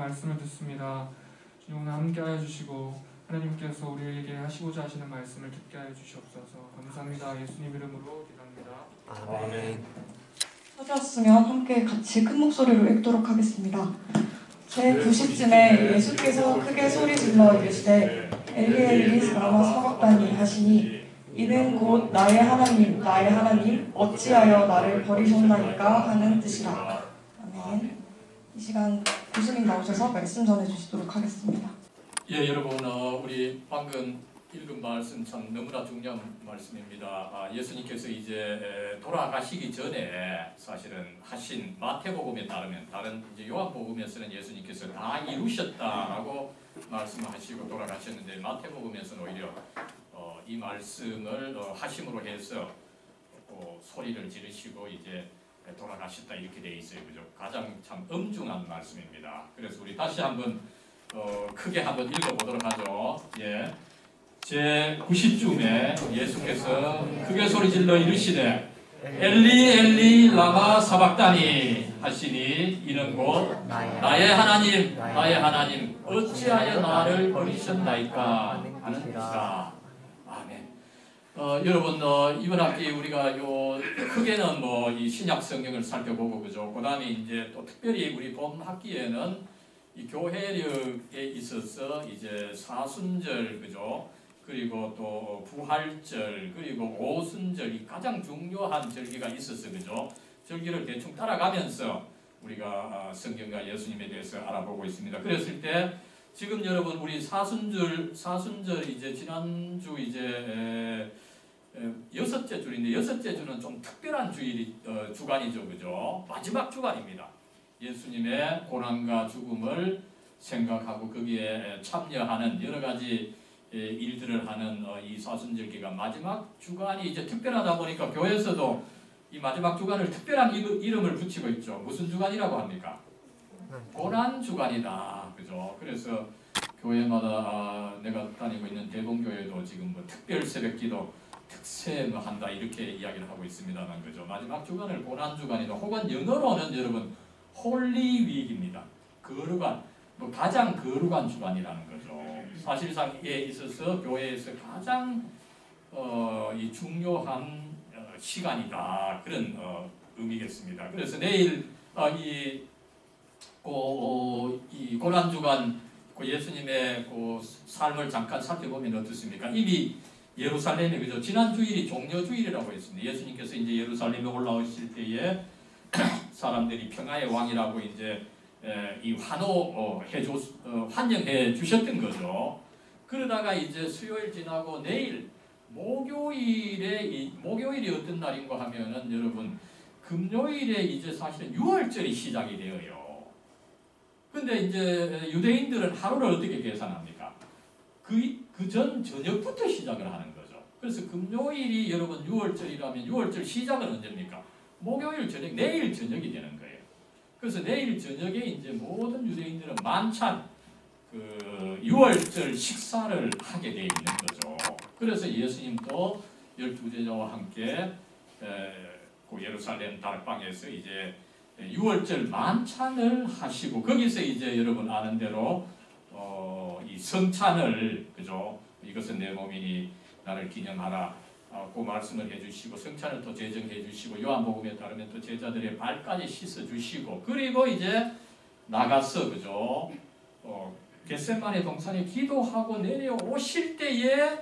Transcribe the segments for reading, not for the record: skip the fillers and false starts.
말씀을 듣습니다. 주님 오늘 함께하여 주시고 하나님께서 우리에게 하시고자 하시는 말씀을 듣게 하여 주시옵소서. 감사합니다. 예수님 이름으로 기도합니다. 아멘. 찾아왔으면 함께 같이 큰 목소리로 읽도록 하겠습니다. 제90쯤에 예수께서 크게 소리질러 이르시되 엘리 엘리 라마 사박다니 하시니 이는 곧 나의 하나님 나의 하나님 어찌하여 나를 버리셨나이까 하는 뜻이라. 아멘. 이 시간 교수님 나오셔서 말씀 전해주시도록 하겠습니다. 예, 여러분, 우리 방금 읽은 말씀 참 너무나 중요한 말씀입니다. 예수님께서 이제 돌아가시기 전에 사실은 하신 마태복음에 따르면, 다른 이제 요한복음에서는 예수님께서 다 이루셨다라고 말씀하시고 돌아가셨는데, 마태복음에서는 오히려 이 말씀을 하심으로 해서 소리를 지르시고 이제 돌아가셨다 이렇게 돼 있어요, 그죠? 가장 참 엄중한 말씀입니다. 그래서 우리 다시 한번 크게 한번 읽어보도록 하죠. 예. 제90쯤에 예수께서 크게 소리질러 이르시되 엘리 엘리 라마 사박다니 하시니 이는 곧 나의 하나님 나의 하나님 어찌하여 나를 버리셨나이까 하는 뜻이라. 아멘. 여러분, 이번 학기 우리가 크게는 이 신약 성경을 살펴보고, 그죠? 그 다음에 이제 또 특별히 우리 봄 학기에는 이 교회력에 있어서 이제 사순절, 그죠? 그리고 또 부활절, 그리고 오순절, 이 가장 중요한 절기가 있었어, 그죠? 절기를 대충 따라가면서 우리가 성경과 예수님에 대해서 알아보고 있습니다. 그랬을 때 지금 여러분 우리 사순절 이제 지난주 이제 여섯째 주인데, 여섯째 주는 좀 특별한 주간이죠, 그죠? 마지막 주간입니다. 예수님의 고난과 죽음을 생각하고 거기에 참여하는 여러 가지 일들을 하는 이 사순절기가 마지막 주간이 이제 특별하다 보니까 교회에서도 이 마지막 주간을 특별한 이름을 붙이고 있죠. 무슨 주간이라고 합니까? 고난 주간이다, 그죠? 그래서 교회마다 내가 다니고 있는 대봉교회도 지금 특별 새벽기도 특세 한다 이렇게 이야기를 하고 있습니다만, 그죠? 마지막 주간을 고난 주간이다, 혹은 영어로는 여러분 홀리 위기입니다. 거룩한, 가장 거룩한 주간이라는 거죠. 사실상에 있어서 교회에서 가장 이 중요한 시간이다, 그런 의미겠습니다. 그래서 내일 이 고난 주간 예수님의 삶을 잠깐 살펴보면 어떻습니까? 이미 예루살렘에, 그죠? 지난 주일이 종려주일이라고 했습니다. 예수님께서 이제 예루살렘에 올라오실 때에 사람들이 평화의 왕이라고 이제 이 환영해 주셨던 거죠. 그러다가 이제 수요일 지나고 내일 목요일이 어떤 날인가 하면은 여러분 금요일에 이제 사실은 유월절이 시작이 되어요. 근데 이제 유대인들은 하루를 어떻게 계산합니까? 그 전 저녁부터 시작을 하는 거죠. 그래서 금요일이 여러분 유월절이라면 유월절 시작은 언제입니까? 목요일 저녁, 내일 저녁이 되는 거예요. 그래서 내일 저녁에 이제 모든 유대인들은 만찬, 유월절 식사를 하게 돼 있는 거죠. 그래서 예수님도 12제자와 함께 예루살렘 다락방에서 이제 유월절 만찬을 하시고, 거기서 이제 여러분 아는 대로 이 성찬을, 그죠? 이것은 내 몸이니 나를 기념하라. 그 말씀을 해주시고, 성찬을 또 제정해 주시고, 요한복음에 따르면 또 제자들의 발까지 씻어 주시고, 그리고 이제 나가서, 그죠? 겟세마네 동산에 기도하고 내려오실 때에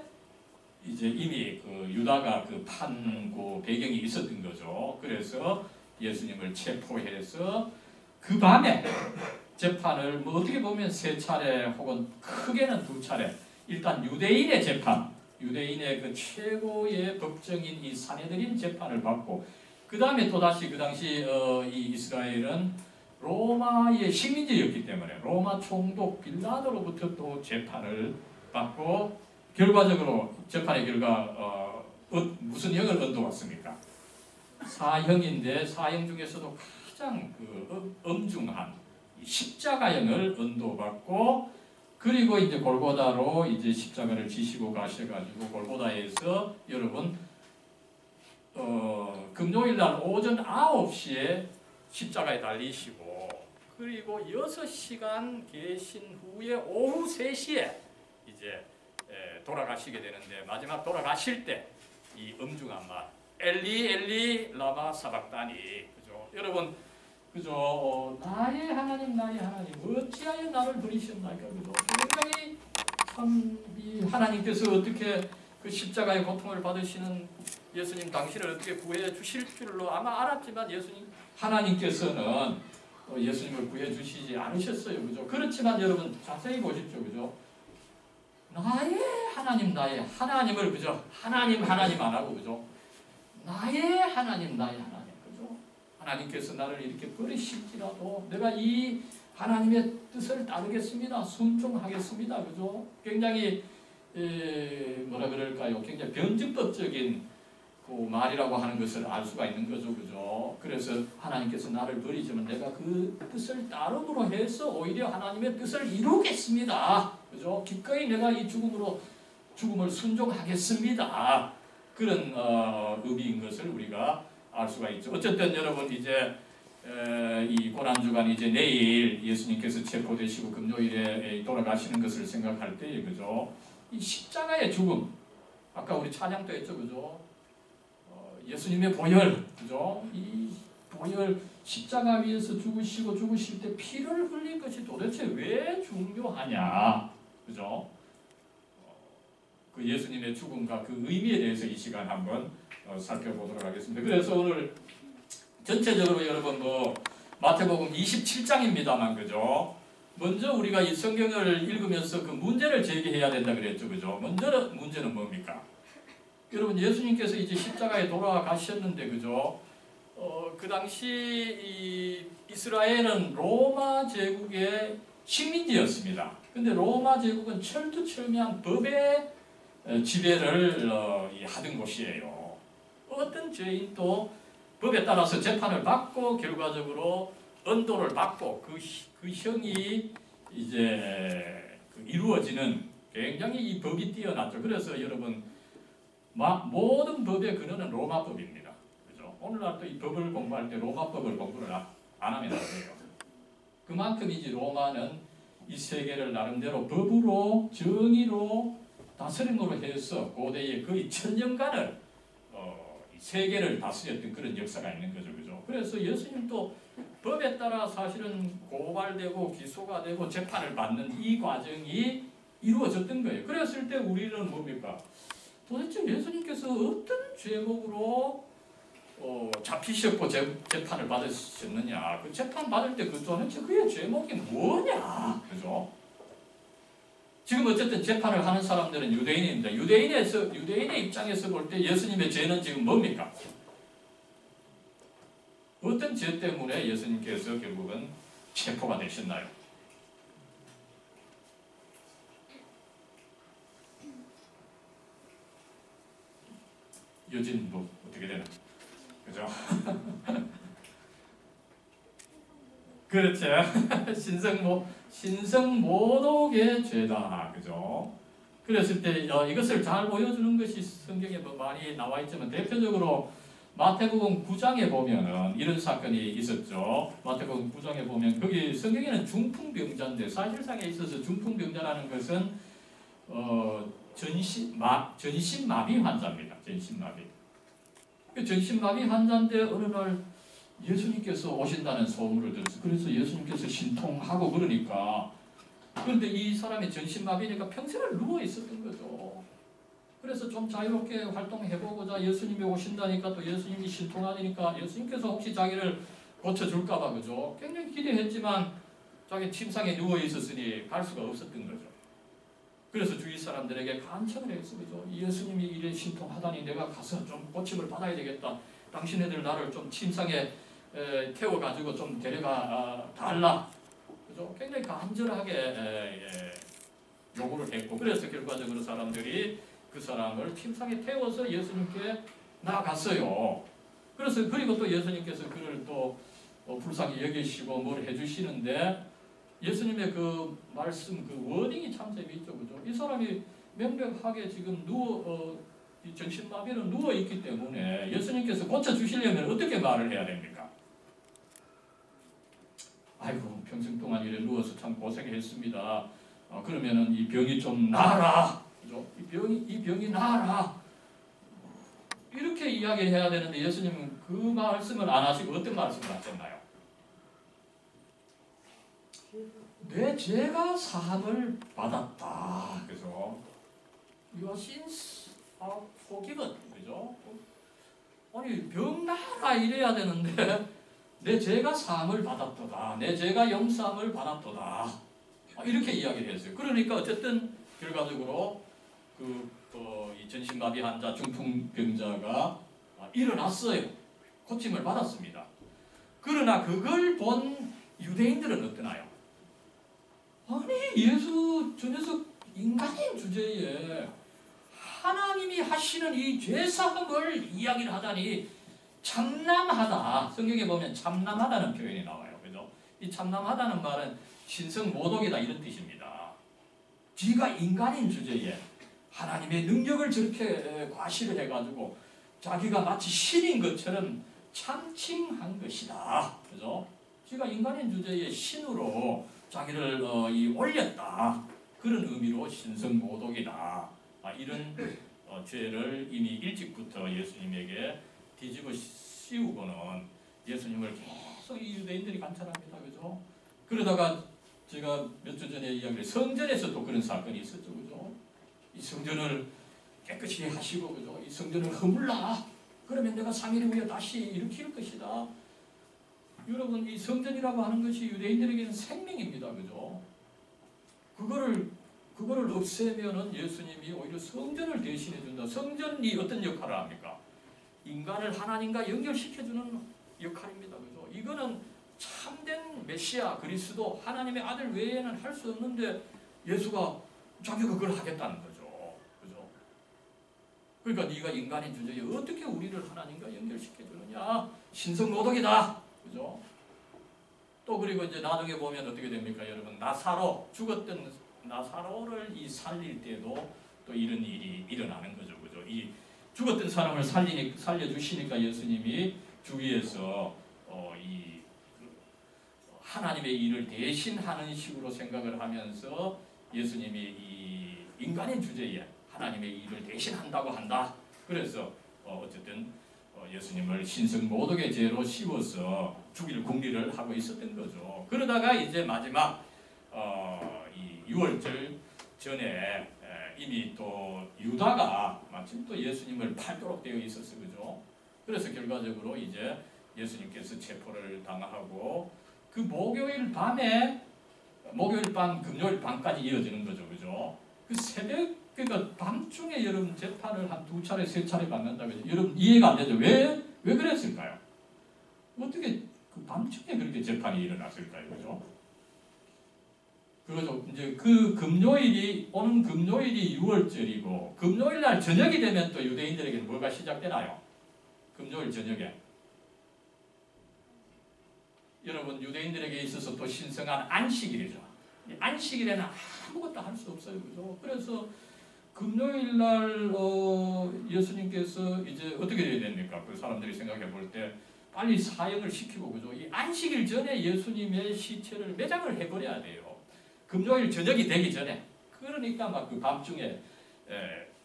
이제 이미 유다가 판고 배경이 있었던 거죠. 그래서 예수님을 체포해서 그 밤에 재판을 어떻게 보면 3차례 혹은 크게는 2차례, 일단 유대인의 재판, 유대인의 최고의 법정인 이 산헤드린 재판을 받고, 그 다음에 또다시 그 당시 이 이스라엘은 로마의 식민지였기 때문에 로마 총독 빌라도로부터 또 재판을 받고, 결과적으로 재판의 결과 무슨 형을 언도받습니까? 사형인데 사형 중에서도 가장 엄중한 십자가형을 언도받고, 그리고 이제 골고다로 이제 십자가를 지시고 가셔가지고 골고다에서 여러분 금요일 날 오전 9시에 십자가에 달리시고, 그리고 6시간 계신 후에 오후 3시에 이제 돌아가시게 되는데, 마지막 돌아가실 때 이 엄중한 말, 엘리 엘리 라마 사박다니, 그죠? 여러분, 그죠? 나의 하나님 어찌하여 나를 버리셨나이까, 그죠? 굉장히 참 이 하나님께서 어떻게 그 십자가의 고통을 받으시는 예수님 당신을 어떻게 구해 주실 줄로 아마 알았지만 하나님께서는 예수님을 구해 주시지 않으셨어요, 그죠? 그렇지만 여러분 자세히 보십시오, 그죠? 나의 하나님을, 그죠? 하나님 안 하고, 그죠? 나의 하나님, 그죠? 하나님께서 나를 이렇게 버리실지라도 내가 이 하나님의 뜻을 따르겠습니다. 순종하겠습니다. 그죠? 굉장히 뭐라 그럴까요? 굉장히 변증법적인 그 말이라고 하는 것을 알 수가 있는 거죠. 그죠? 그래서 하나님께서 나를 버리지만 내가 그 뜻을 따름으로 해서 오히려 하나님의 뜻을 이루겠습니다. 그죠? 기꺼이 내가 이 죽음을 순종하겠습니다. 그런 의미인 것을 우리가 알 수가 있죠. 어쨌든 여러분 이제 이 고난주간 이제 내일 예수님께서 체포되시고 금요일에 돌아가시는 것을 생각할 때, 그죠? 이 십자가의 죽음, 아까 우리 찬양도 했죠, 그죠? 예수님의 보혈, 그죠? 이 보혈 십자가 위에서 죽으실 때 피를 흘린 것이 도대체 왜 중요하냐, 그죠? 그 예수님의 죽음과 그 의미에 대해서 이 시간 한번 살펴보도록 하겠습니다. 그래서 오늘 전체적으로 여러분 마태복음 27장입니다만, 그죠? 먼저 우리가 이 성경을 읽으면서 그 문제를 제기해야 된다 그랬죠, 그죠? 먼저 문제는 뭡니까? 여러분 예수님께서 이제 십자가에 돌아가셨는데, 그죠? 그 당시 이 이스라엘은 로마 제국의 식민지였습니다. 근데 로마 제국은 철두철미한 법의 지배를 하던 곳이에요. 어떤 죄인도 법에 따라서 재판을 받고 결과적으로 언도를 받고 그 형이 이제 이루어지는, 굉장히 이 법이 뛰어났죠. 그래서 여러분 모든 법의 근원은 로마법입니다. 그죠? 오늘날 또 이 법을 공부할 때 로마법을 공부를 안 하면 안 돼요. 그만큼이지 로마는 이 세계를 나름대로 법으로 정의로 다스림으로 해서 고대의 거의 1000년간을 세계를 다스렸던 그런 역사가 있는 거죠, 그죠? 그래서 예수님도 법에 따라 사실은 고발되고 기소가 되고 재판을 받는 이 과정이 이루어졌던 거예요. 그랬을 때 우리는 뭡니까? 도대체 예수님께서 어떤 죄목으로 잡히셨고 재판을 받으셨느냐? 그 재판 받을 때 도대체 그의 죄목이 뭐냐, 그죠? 지금 어쨌든 재판을 하는 사람들은 유대인입니다. 유대인의 입장에서 볼 때 예수님의 죄는 지금 뭡니까? 어떤 죄 때문에 예수님께서 결국은 체포가 되셨나요? 여진 어떻게 되나? 그죠? 그렇죠. 신성모독의 죄다. 그죠? 그랬을 때 이것을 잘 보여주는 것이 성경에 많이 나와 있지만, 대표적으로 마태복음 9장에 보면은 이런 사건이 있었죠. 마태복음 9장에 보면 거기 성경에는 중풍병자인데, 사실상에 있어서 중풍병자라는 것은 전신마비 환자입니다. 전신마비. 그 전신마비 환자인데 어느 날 예수님께서 오신다는 소문을 들었어요. 그래서 예수님께서 신통하고 그러니까, 그런데 이 사람이 전신마비니까 평생을 누워 있었던 거죠. 그래서 좀 자유롭게 활동해보고자 예수님이 오신다니까, 또 예수님이 신통하니까 예수님께서 혹시 자기를 고쳐줄까봐, 그죠? 굉장히 기대했지만 자기 침상에 누워 있었으니 갈 수가 없었던 거죠. 그래서 주위 사람들에게 간청을 했어요. 그죠? 예수님이 이래 신통하다니 내가 가서 좀 고침을 받아야 되겠다. 당신네들 나를 좀 침상에 태워가지고 좀 데려가 달라. 그죠? 굉장히 간절하게 요구를 했고, 그래서 결과적으로 사람들이 그 사람을 침상에 태워서 예수님께 나갔어요. 그래서 그리고 또 예수님께서 그를 또 불쌍히 여기시고 뭘 해주시는데, 예수님의 그 말씀, 그 워딩이 참 재미있죠, 그죠? 이 사람이 명백하게 지금 이 전신마비로 누워 있기 때문에 예수님께서 고쳐 주시려면 어떻게 말을 해야 됩니까? 아이고 평생 동안 이래 누워서 참 고생했습니다. 그러면은 이 병이 좀 나아라. 그죠? 이 병이 나아라. 이렇게 이야기를 해야 되는데 예수님은 그 말씀을 안 하시고 어떤 말씀을 하셨나요? 내 죄가 사함을 받았다. 그래서 Your sins are forgiven. 그죠? 아니 병 나아라 이래야 되는데 내 죄가 사함을 받았도다. 내 죄가 용서함을 받았도다. 이렇게 이야기를 했어요. 그러니까 어쨌든 결과적으로 이 전신마비 환자 중풍병자가 일어났어요. 고침을 받았습니다. 그러나 그걸 본 유대인들은 어떠나요? 아니 예수 저 녀석 인간인 주제에 하나님이 하시는 이 죄사함을 이야기를 하다니 참남하다. 성경에 보면 참남하다는 표현이 나와요. 그죠? 이 참남하다는 말은 신성모독이다 이런 뜻입니다. 지가 인간인 주제에 하나님의 능력을 저렇게 과시를 해가지고 자기가 마치 신인 것처럼 참칭한 것이다. 그죠? 지가 인간인 주제에 신으로 자기를 올렸다. 그런 의미로 신성모독이다. 이런 죄를 이미 일찍부터 예수님에게 뒤집어 씌우고는 예수님을 계속 이 유대인들이 관찰합니다. 그죠? 그러다가 제가 몇 주 전에 이야기를 성전에서도 그런 사건이 있었죠. 그죠? 이 성전을 깨끗이 하시고 그죠? 이 성전을 허물라. 그러면 내가 3일 후에 다시 일으킬 것이다. 여러분 이 성전이라고 하는 것이 유대인들에게는 생명입니다. 그죠? 그거를 없애면은 예수님이 오히려 성전을 대신해 준다. 성전이 어떤 역할을 합니까? 인간을 하나님과 연결시켜주는 역할입니다. 그죠? 이거는 참된 메시아 그리스도 하나님의 아들 외에는 할 수 없는데 예수가 자기가 그걸 하겠다는 거죠. 그죠? 그러니까 네가 인간인 주제에 어떻게 우리를 하나님과 연결시켜주느냐? 신성모독이다. 그죠? 또 그리고 이제 나중에 보면 어떻게 됩니까? 여러분 나사로 죽었던 나사로를 살릴 때도 또 이런 일이 일어나는 거죠. 그죠? 이 죽었던 사람을 살려주시니까 예수님이 주위에서 하나님의 일을 대신하는 식으로 생각을 하면서 예수님이 이 인간의 주제에 하나님의 일을 대신한다고 한다. 그래서 어쨌든 예수님을 신성모독의 죄로 씌워서 죽일 궁리를 하고 있었던 거죠. 그러다가 이제 마지막 이 6월절 전에 이미 또 유다가 마침 또 예수님을 팔도록 되어 있었어. 그죠? 그래서 결과적으로 이제 예수님께서 체포를 당하고 그 목요일 밤, 금요일 밤까지 이어지는 거죠. 그죠? 그 새벽, 그러니까 밤중에 여러분 재판을 한 2차례, 3차례 받는다. 그죠? 여러분 이해가 안 되죠? 왜 그랬을까요? 어떻게 그 밤중에 그렇게 재판이 일어났을까요? 그죠? 그거죠. 이제 그 오는 금요일이 6월절이고, 금요일 날 저녁이 되면 또 유대인들에게는 뭐가 시작되나요? 금요일 저녁에. 여러분, 유대인들에게 있어서 또 신성한 안식일이죠. 안식일에는 아무것도 할 수 없어요. 그죠? 그래서 금요일 날, 예수님께서 이제 어떻게 해야 됩니까? 그 사람들이 생각해 볼 때 빨리 사역을 시키고, 그죠? 이 안식일 전에 예수님의 시체를 매장을 해버려야 돼요. 금요일 저녁이 되기 전에. 그러니까 막 그 밤중에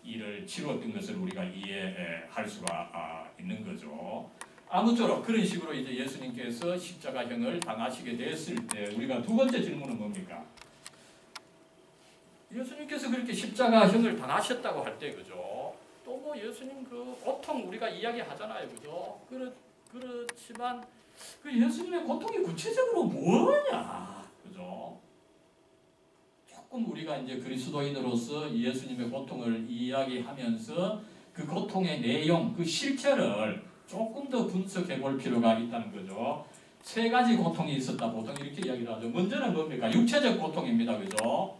일을 치루었던 것을 우리가 이해할 수가 있는 거죠. 아무쪼록 그런 식으로 이제 예수님께서 십자가형을 당하시게 됐을 때 우리가 두 번째 질문은 뭡니까? 예수님께서 그렇게 십자가형을 당하셨다고 할 때, 그죠? 또 뭐 예수님 그 고통 우리가 이야기하잖아요, 그죠? 그렇지만 그 예수님의 고통이 구체적으로 뭐냐, 그죠? 조금 우리가 이제 그리스도인으로서 예수님의 고통을 이야기하면서 그 고통의 내용, 그 실체를 조금 더 분석해 볼 필요가 있다는 거죠. 3가지 고통이 있었다. 보통 이렇게 이야기를 하죠. 먼저는 뭡니까? 육체적 고통입니다. 그죠?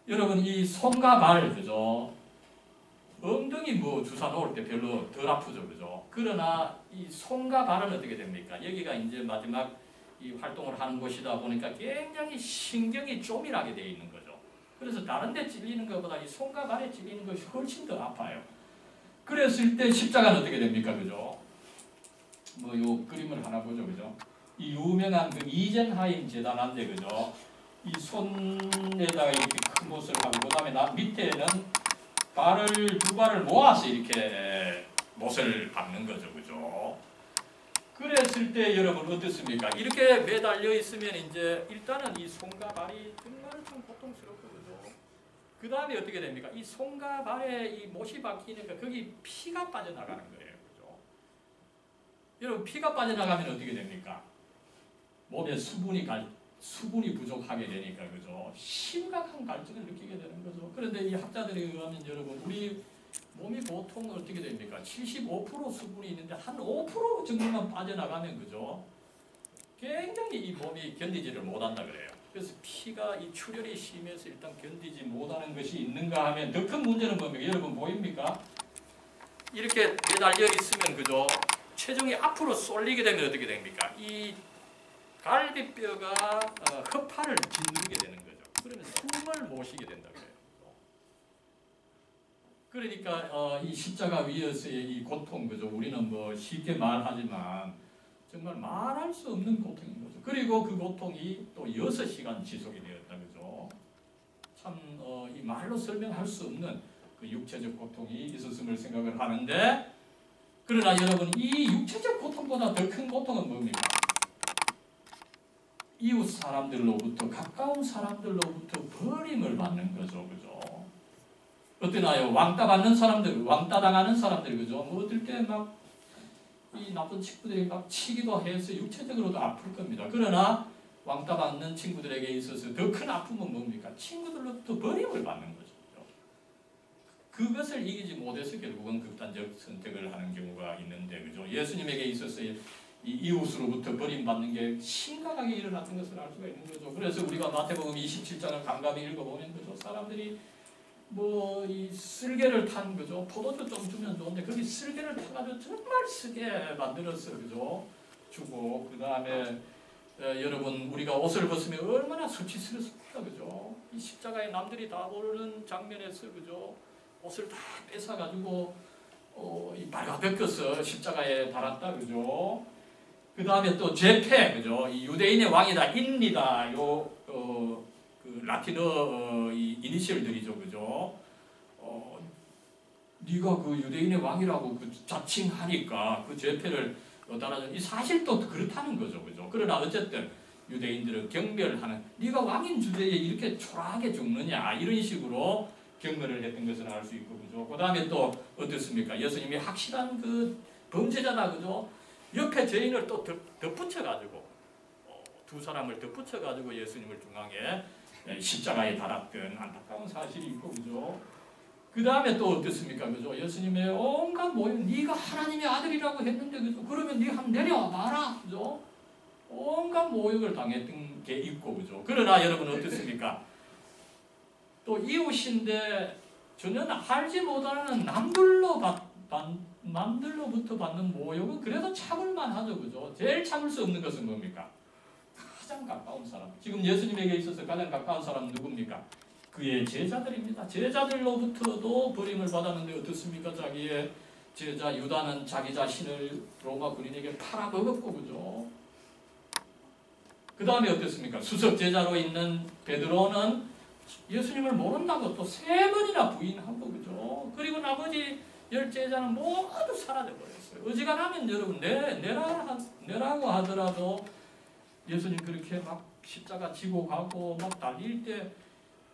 여러분, 이 손과 발, 그죠? 엉덩이 뭐 주사 놓을 때 별로 덜 아프죠. 그죠? 그러나 이 손과 발은 어떻게 됩니까? 여기가 이제 마지막 이 활동을 하는 곳이다 보니까 굉장히 신경이 쪼밀하게 되어 있는 거죠. 그래서 다른 데 찔리는 것보다 이 손과 발에 찔리는 것이 훨씬 더 아파요. 그랬을 때 십자가는 어떻게 됩니까? 그죠? 뭐 요 그림을 하나 보죠. 그죠? 이 유명한 그 이젠하임 재단한데 그죠? 이 손에다가 이렇게 큰 못을 하고 그다음에 밑에는 두 발을 모아서 이렇게 못을 박는 거죠, 그죠? 그랬을 때 여러분 어떻습니까? 이렇게 매달려 있으면 이제 일단은 이 손과 발이 정말 좀 고통스럽고 그죠? 그 다음에 어떻게 됩니까? 이 손과 발에 이 못이 박히니까 거기 피가 빠져나가는 거예요, 그죠? 여러분 피가 빠져나가면 어떻게 됩니까? 몸에 수분이 부족하게 되니까 그죠? 심각한 갈증을 느끼게 되는 거죠. 그런데 이 학자들에 의하면 여러분 우리 몸이 보통 어떻게 됩니까? 75% 수분이 있는데 한 5% 정도만 빠져나가면 그죠? 굉장히 이 몸이 견디지를 못한다 그래요. 그래서 피가 이 출혈이 심해서 일단 견디지 못하는 것이 있는가 하면 더 큰 문제는 뭡니까? 여러분 보입니까? 이렇게 매달려 있으면 그죠? 체중이 앞으로 쏠리게 되면 어떻게 됩니까? 이 갈비뼈가 허파를 짓누르게 되는 거죠. 그러면 숨을 못 쉬게 된다 그래요. 그러니까 이 십자가 위에서의 이 고통 그죠? 우리는 뭐 쉽게 말하지만 정말 말할 수 없는 고통인 거죠. 그리고 그 고통이 또 6시간 지속이 되었다 그죠? 참 이 말로 설명할 수 없는 그 육체적 고통이 있었음을 생각을 하는데 그러나 여러분 이 육체적 고통보다 더 큰 고통은 뭡니까? 이웃 사람들로부터 가까운 사람들로부터 버림을 받는 거죠, 그죠? 어떠나요? 왕따 받는 사람들, 왕따 당하는 사람들, 그죠? 뭐 어떨 때 막 이 나쁜 친구들이 막 치기도 해서 육체적으로도 아플 겁니다. 그러나 왕따 받는 친구들에게 있어서 더 큰 아픔은 뭡니까? 친구들로부터 버림을 받는 거죠. 그것을 이기지 못해서 결국은 극단적 선택을 하는 경우가 있는데, 그죠? 예수님에게 있어서 이 이웃으로부터 버림받는 게 심각하게 일어났던 것을 알 수가 있는 거죠. 그래서 우리가 마태복음 27장을 감감히 읽어보면 그죠? 사람들이 뭐 이 쓸개를 탄 거죠. 포도주 좀 주면 좋은데 거기 쓸개를 타가지고 정말 쓰게 만들었어, 그죠? 주고 그 다음에 여러분 우리가 옷을 벗으면 얼마나 수치스럽습니까, 그죠? 이 십자가에 남들이 다 보는 장면에서 그죠? 옷을 다 뺏어가지고 이 빨가벗겨서 십자가에 달았다, 그죠? 그 다음에 또 제페, 그죠? 이 유대인의 왕이다, 인리다, 그 라틴어 이 이니셜들이죠, 그죠? 네가 그 유대인의 왕이라고 그 자칭하니까 그 제페를 따라줘. 이 사실도 그렇다는 거죠, 그죠? 그러나 어쨌든 유대인들은 경멸하는 네가 왕인 주제에 이렇게 초라하게 죽느냐 이런 식으로 경멸을 했던 것을 알 수 있고, 그죠? 그 다음에 또 어떻습니까? 예수님이 확실한 그 범죄자다, 그죠? 옆에 죄인을 또 덧붙여가지고 두 사람을 덧붙여가지고 예수님을 중앙에 십자가에 달았던 안타까운 사실이 있고, 그죠? 그 다음에 또 어떻습니까, 그죠? 예수님의 온갖 모임, 네가 하나님의 아들이라고 했는데, 그죠? 그러면 네가 한번 내려와 봐라, 그죠? 온갖 모욕을 당했던 게 있고, 그죠? 그러나 여러분 어떻습니까? 또 이웃인데 전혀 알지 못하는 남들로부터 받는 모욕은 그래도 참을만 하죠, 그죠? 제일 참을 수 없는 것은 뭡니까? 가장 가까운 사람. 지금 예수님에게 있어서 가장 가까운 사람은 누굽니까? 그의 제자들입니다. 제자들로부터도 버림을 받았는데 어떻습니까? 자기의 제자 유다는 자기 자신을 로마 군인에게 팔아먹었고, 그죠? 그 다음에 어떻습니까? 수석 제자로 있는 베드로는 예수님을 모른다고 또 3번이나 부인하고, 그죠? 그리고 나머지 10제자는 모두 사라져버렸어요. 어지간하면 여러분 내라고 하더라도 예수님 그렇게 막 십자가 지고 가고 막 달릴 때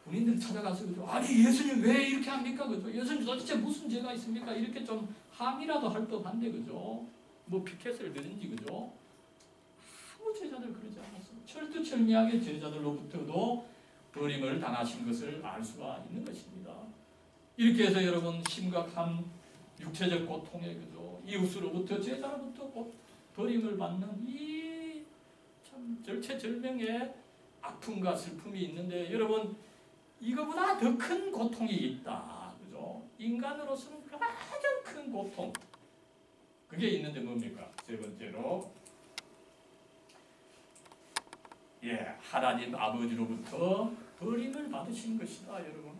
군인들 찾아가서 그죠? 아니 예수님 왜 이렇게 합니까? 그죠? 예수님 도대체 무슨 죄가 있습니까? 이렇게 좀 함이라도 할 법한데, 그죠? 뭐 피켓을 드는지, 그죠? 아무 제자들 그러지 않았어요. 철두철미하게 제자들로부터도 버림을 당하신 것을 알 수가 있는 것입니다. 이렇게 해서 여러분 심각한 육체적 고통에, 그죠? 이웃으로부터 제자로부터 버림을 받는 이 참 절체절명의 아픔과 슬픔이 있는데, 여러분 이거보다 더 큰 고통이 있다, 그죠? 인간으로서는 가장 큰 고통, 그게 있는데 뭡니까? 세 번째로 하나님 아버지로부터 버림을 받으신 것이다, 여러분.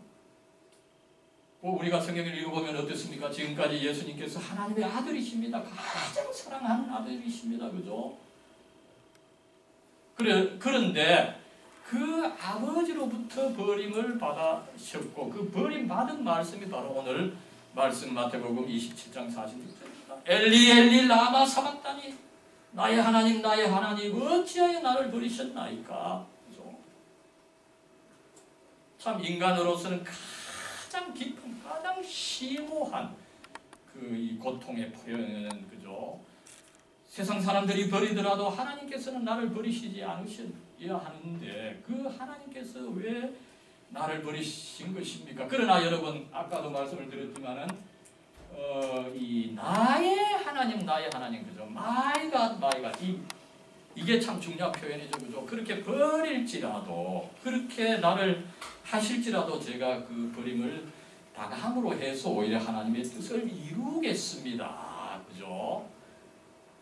우리가 성경을 읽어보면 어떻습니까? 지금까지 예수님께서 하나님의 아들이십니다. 가장 사랑하는 아들이십니다, 그죠? 그런데 그 아버지로부터 버림을 받으셨고 그 버림 받은 말씀이 바로 오늘 말씀 마태복음 27장 46절입니다. 엘리 엘리 라마 사박다니 나의 하나님 어찌하여 나를 버리셨나이까. 그죠? 참 인간으로서는 가장 깊은 가장 심오한 그 이 고통의 표현은 그죠? 세상 사람들이 버리더라도 하나님께서는 나를 버리시지 않으셔야 하는데 그 하나님께서 왜 나를 버리신 것입니까? 그러나 여러분 아까도 말씀을 드렸지만은 이 나의 하나님 그죠? My God 이게 참 중요한 표현이죠, 그죠? 그렇게 버릴지라도 그렇게 나를 하실지라도 제가 그 버림을 당함으로 해서 오히려 하나님의 뜻을 이루겠습니다, 그죠?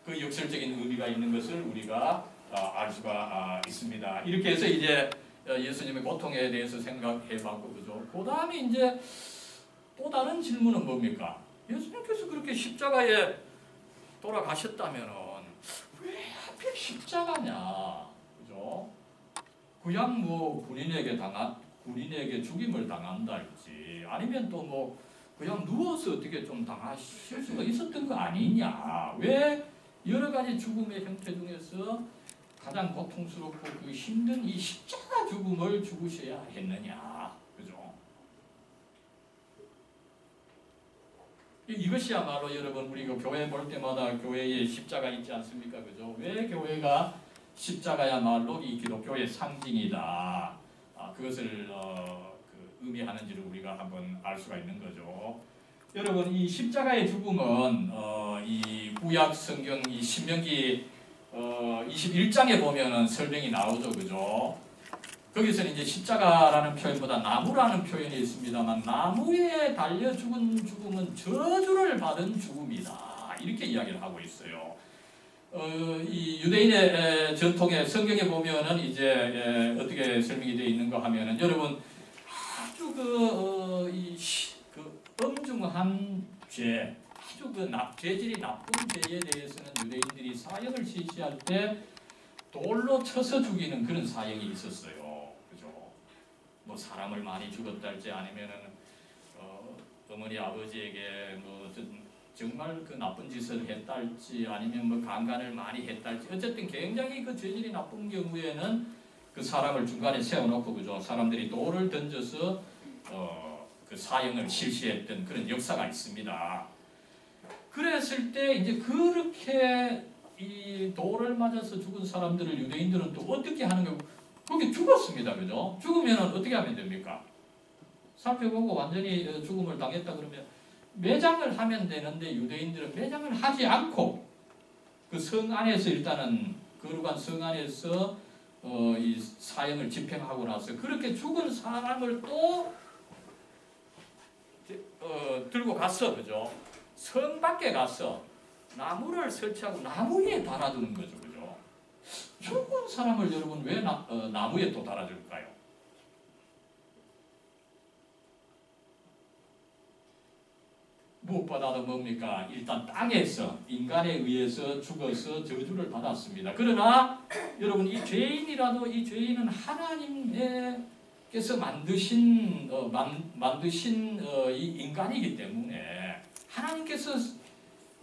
그 역설적인 의미가 있는 것을 우리가 알 수가 있습니다. 이렇게 해서 이제 예수님의 고통에 대해서 생각해봤고, 그죠? 그 다음에 이제 또 다른 질문은 뭡니까? 예수님께서 그렇게 십자가에 돌아가셨다면은 왜 하필 십자가냐, 그죠? 그냥 뭐 군인에게 죽임을 당한달지, 아니면 또 뭐 그냥 누워서 어떻게 좀 당하실 수가 있었던 거 아니냐? 왜 여러 가지 죽음의 형태 중에서 가장 고통스럽고 그 힘든 이 십자가 죽음을 죽으셔야 했느냐, 그죠? 이것이야말로 여러분 우리가 교회 볼 때마다 교회에 십자가 있지 않습니까, 그죠? 왜 교회가 십자가야말로 이 기독교의 상징이다, 그것을 의미하는지를 우리가 한번 알 수가 있는 거죠. 여러분 이 십자가의 죽음은 이 구약 성경 이 신명기 21장에 보면은 설명이 나오죠, 그죠? 거기서는 이제 십자가라는 표현보다 나무라는 표현이 있습니다만 나무에 달려 죽은 죽음은 저주를 받은 죽음이다, 이렇게 이야기를 하고 있어요. 이 유대인의 전통의 성경에 보면은 이제 어떻게 설명이 되어 있는가 하면은 여러분 아주 엄중한 죄, 아주 죄질이 나쁜 죄에 대해서는 유대인들이 사형을 실시할 때 돌로 쳐서 죽이는 그런 사형이 있었어요, 그죠? 뭐 사람을 많이 죽었달지 아니면은 어머니 아버지에게 뭐 정말 그 나쁜 짓을 했달지 아니면 뭐 강간을 많이 했달지 어쨌든 굉장히 그 죄질이 나쁜 경우에는 그 사람을 중간에 세워놓고 그죠? 사람들이 돌을 던져서 그 사형을 실시했던 그런 역사가 있습니다. 그랬을 때 이제 그렇게 이 돌을 맞아서 죽은 사람들을 유대인들은 또 어떻게 하는 거? 그렇게 죽었습니다, 그죠? 죽으면 어떻게 하면 됩니까? 살펴보고 완전히 죽음을 당했다 그러면 매장을 하면 되는데 유대인들은 매장을 하지 않고 그 성 안에서 일단은 거룩한 성 안에서 이 사형을 집행하고 나서 그렇게 죽은 사람을 또 들고 갔어, 그죠? 성 밖에 가서 나무를 설치하고 나무 위에 달아두는 거죠, 그죠? 죽은 사람을 여러분 왜 나무에 또 달아줄까요? 무엇보다도 뭡니까? 일단 땅에서 인간에 의해서 죽어서 저주를 받았습니다. 그러나 여러분 이 죄인이라도 이 죄인은 하나님께서 만드신 이 인간이기 때문에 하나님께서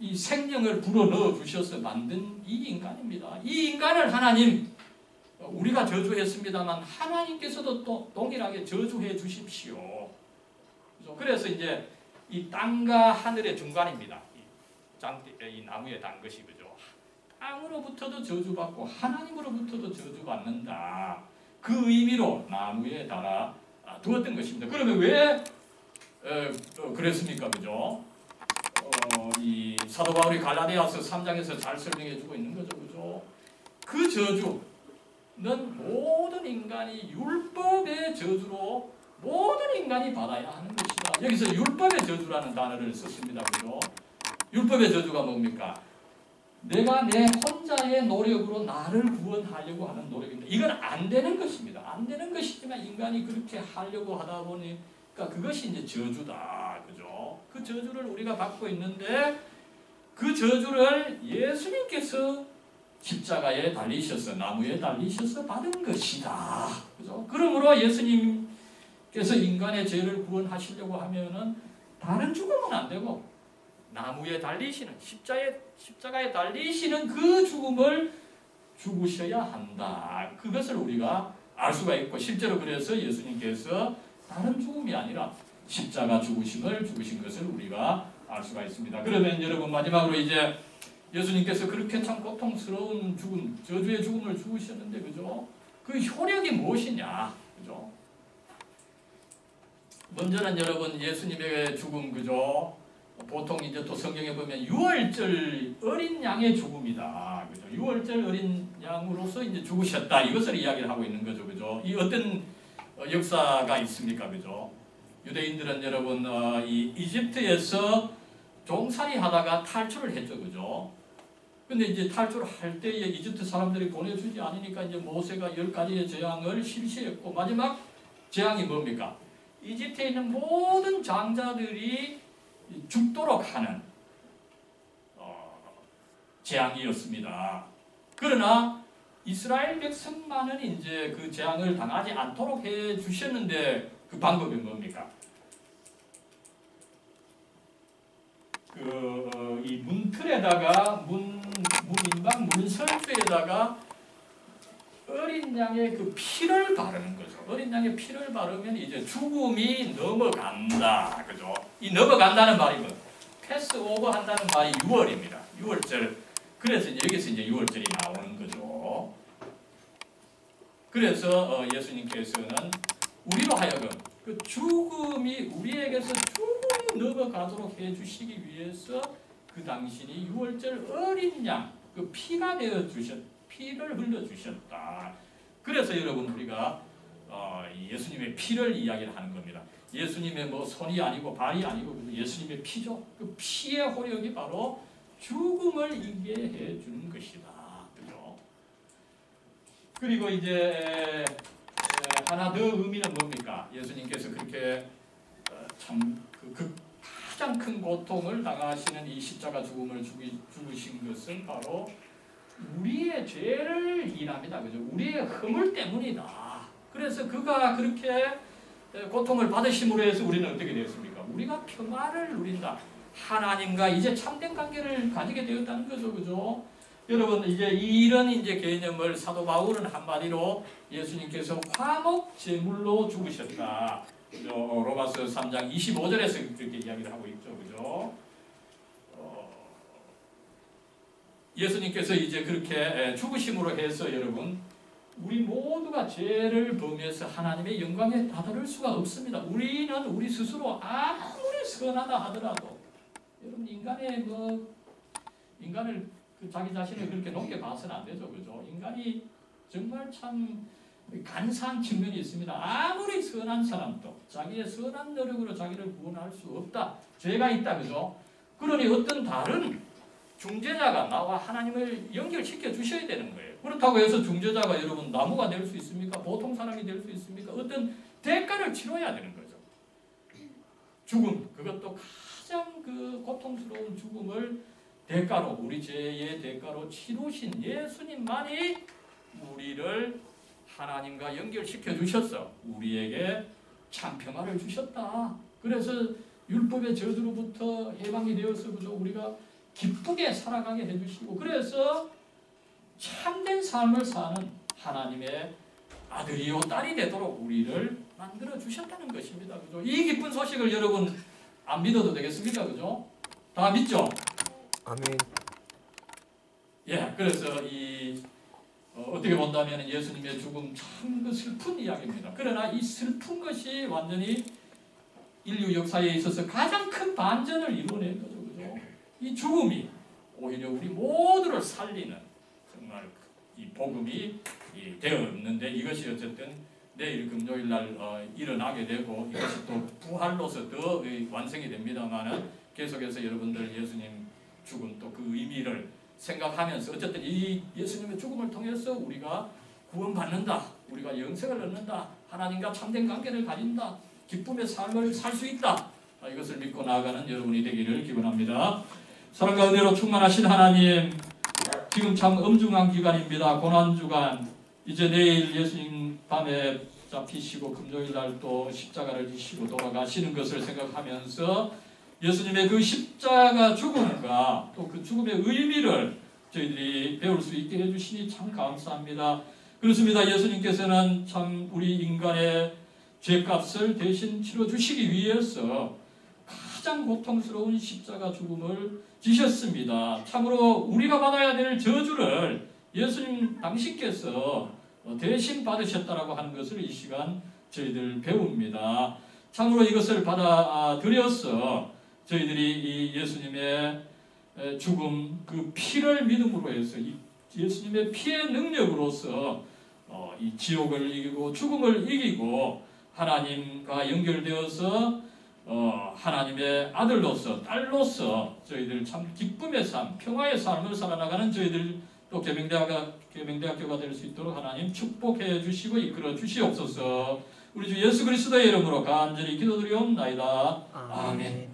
이 생명을 불어넣어 주셔서 만든 이 인간입니다. 이 인간을 하나님 우리가 저주했습니다만 하나님께서도 또 동일하게 저주해 주십시오. 그래서 이제 이 땅과 하늘의 중간입니다. 이 나무에 단 것이 그죠. 땅으로부터도 저주받고 하나님으로부터도 저주받는다. 그 의미로 나무에 달아 두었던 것입니다. 그러면 왜 그랬습니까, 그죠? 이 사도 바울이 갈라디아서 3장에서 잘 설명해주고 있는 거죠, 그죠? 그 저주는 모든 인간이 율법의 저주로 모든 인간이 받아야 하는 것이다. 여기서 율법의 저주라는 단어를 썼습니다. 그죠? 율법의 저주가 뭡니까? 내가 내 혼자의 노력으로 나를 구원하려고 하는 노력입니다. 이건 안 되는 것입니다. 안 되는 것이지만 인간이 그렇게 하려고 하다 보니까 그것이 이제 저주다. 그죠? 그 저주를 우리가 받고 있는데 그 저주를 예수님께서 십자가에 달리셔서 나무에 달리셔서 받은 것이다. 그죠? 그러므로 예수님께서 인간의 죄를 구원하시려고 하면은 다른 죽음은 안 되고 나무에 달리시는 십자가에 달리시는 그 죽음을 죽으셔야 한다. 그것을 우리가 알 수가 있고 실제로 그래서 예수님께서 다른 죽음이 아니라 십자가 죽으심을 죽으신 것을 우리가 알 수가 있습니다. 그러면 여러분 마지막으로 이제 예수님께서 그렇게 참 고통스러운 죽음, 저주의 죽음을 죽으셨는데 그죠? 그 효력이 무엇이냐? 그죠? 먼저는 여러분 예수님의 죽음 그죠? 보통 이제 또 성경에 보면 유월절 어린 양의 죽음이다. 그죠? 유월절 어린 양으로서 이제 죽으셨다. 이것을 이야기를 하고 있는 거죠. 그죠? 이 어떤 역사가 있습니까? 그죠? 유대인들은 여러분 이 이집트에서 종살이 하다가 탈출을 했죠. 그죠? 근데 이제 탈출할 때에 이집트 사람들이 보내주지 않으니까 이제 모세가 10가지의 재앙을 실시했고 마지막 재앙이 뭡니까? 이집트에 있는 모든 장자들이 죽도록 하는 재앙이었습니다. 그러나 이스라엘 백성만은 이제 그 재앙을 당하지 않도록 해 주셨는데 그 방법이 뭡니까? 이 문틀에다가 문인방 문설주에다가 어린 양의 그 피를 바르는 거죠. 어린 양의 피를 바르면 이제 죽음이 넘어간다. 그죠? 이 넘어간다는 말이 뭐? 패스 오버 한다는 말이 6월입니다. 6월절. 그래서 여기서 이제 6월절이 나오는 거죠. 그래서 예수님께서는 우리로 하여금 그 죽음이 우리에게서 죽음이 넘어가도록 해주시기 위해서 그 당신이 6월절 어린 양, 그 피가 되어 피를 흘려 주셨다. 그래서 여러분 우리가 예수님의 피를 이야기를 하는 겁니다. 예수님의 뭐 손이 아니고 발이 아니고 예수님의 피죠. 그 피의 호력이 바로 죽음을 이기게 해 주는 것이다. 그죠? 그리고 이제 하나 더 의미는 뭡니까? 예수님께서 그렇게 참 그 가장 큰 고통을 당하시는 이 십자가 죽음을 죽으신 것은 바로 우리의 죄를 인합니다. 그죠? 우리의 허물 때문이다. 그래서 그가 그렇게 고통을 받으심으로 해서 우리는 어떻게 되었습니까? 우리가 평화를 누린다. 하나님과 이제 참된 관계를 가지게 되었다는 거죠. 그죠? 여러분 이제 이런 이제 개념을 사도 바울은 한마디로 예수님께서 화목 제물로 죽으셨다. 그죠? 로마서 3장 25절에서 그렇게 이야기를 하고 있죠. 그죠? 예수님께서 이제 그렇게 죽으심으로 해서 여러분 우리 모두가 죄를 범해서 하나님의 영광에 다다를 수가 없습니다. 우리는 우리 스스로 아무리 선하다 하더라도 여러분 인간을 자기 자신을 그렇게 높게 봐서는 안 되죠. 그죠? 인간이 정말 참 간사한 측면이 있습니다. 아무리 선한 사람도 자기의 선한 노력으로 자기를 구원할 수 없다. 죄가 있다. 그죠? 그러니 어떤 다른 중재자가 나와 하나님을 연결시켜 주셔야 되는 거예요. 그렇다고 해서 중재자가 여러분 나무가 될 수 있습니까? 보통 사람이 될 수 있습니까? 어떤 대가를 치러야 되는 거죠. 죽음, 그것도 가장 그 고통스러운 죽음을 대가로, 우리 죄의 대가로 치르신 예수님만이 우리를 하나님과 연결시켜 주셨어. 우리에게 참 평화를 주셨다. 그래서 율법의 저주로부터 해방이 되어서 그저 우리가 기쁘게 살아가게 해주시고 그래서 참된 삶을 사는 하나님의 아들이요 딸이 되도록 우리를 만들어 주셨다는 것입니다. 그죠? 이 기쁜 소식을 여러분 안 믿어도 되겠습니까? 그죠? 다 믿죠? 아멘. 예, 그래서 어떻게 본다면 예수님의 죽음 참 그 슬픈 이야기입니다. 그러나 이 슬픈 것이 완전히 인류 역사에 있어서 가장 큰 반전을 이루어낸 거죠. 그죠? 이 죽음이 오히려 우리 모두를 살리는 정말 이 복음이 되었는데 이것이 어쨌든 내일 금요일 날 일어나게 되고 이것이 또 부활로서 더 완성이 됩니다만은 계속해서 여러분들 예수님 죽음 또 그 의미를 생각하면서 어쨌든 이 예수님의 죽음을 통해서 우리가 구원받는다. 우리가 영생을 얻는다. 하나님과 참된 관계를 가진다. 기쁨의 삶을 살 수 있다. 이것을 믿고 나아가는 여러분이 되기를 기원합니다. 사랑과 은혜로 충만하신 하나님, 지금 참 엄중한 기간입니다. 고난주간. 이제 내일 예수님 밤에 잡히시고 금요일 날 또 십자가를 지시고 돌아가시는 것을 생각하면서 예수님의 그 십자가 죽음과 또 그 죽음의 의미를 저희들이 배울 수 있게 해주시니 참 감사합니다. 그렇습니다. 예수님께서는 참 우리 인간의 죄값을 대신 치러주시기 위해서 가장 고통스러운 십자가 죽음을 지셨습니다. 참으로 우리가 받아야 될 저주를 예수님 당신께서 대신 받으셨다라고 하는 것을 이 시간 저희들 배웁니다. 참으로 이것을 받아들여서 저희들이 이 예수님의 죽음, 그 피를 믿음으로 해서 이 예수님의 피의 능력으로서 이 지옥을 이기고 죽음을 이기고 하나님과 연결되어서 하나님의 아들로서 딸로서 저희들 참 기쁨의 삶, 평화의 삶을 살아나가는 저희들 또 계명대학교가 될 수 있도록 하나님 축복해 주시고 이끌어 주시옵소서. 우리 주 예수 그리스도의 이름으로 간절히 기도드리옵나이다. 아멘.